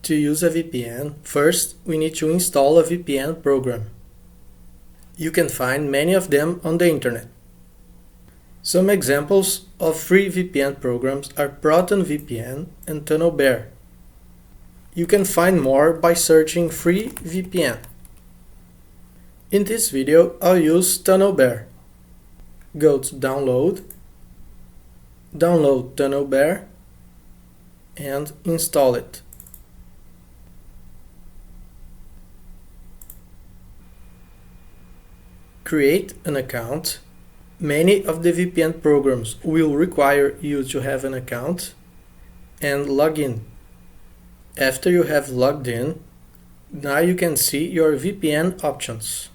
To use a VPN, first we need to install a VPN program. You can find many of them on the internet. Some examples of free VPN programs are Proton VPN and TunnelBear. You can find more by searching free VPN. In this video, I'll use TunnelBear. Go to Download, download TunnelBear, and install it. Create an account. Many of the VPN programs will require you to have an account and log in. After you have logged in, now you can see your VPN options.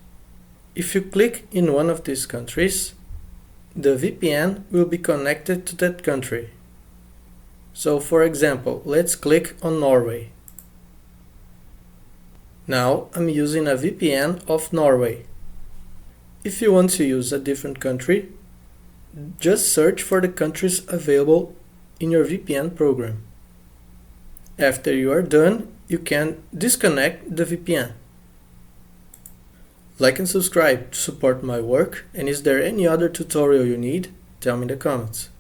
If you click in one of these countries, the VPN will be connected to that country. So for example, let's click on Norway. Now I'm using a VPN of Norway. If you want to use a different country, just search for the countries available in your VPN program. After you are done, you can disconnect the VPN. Like and subscribe to support my work, and is there any other tutorial you need? Tell me in the comments.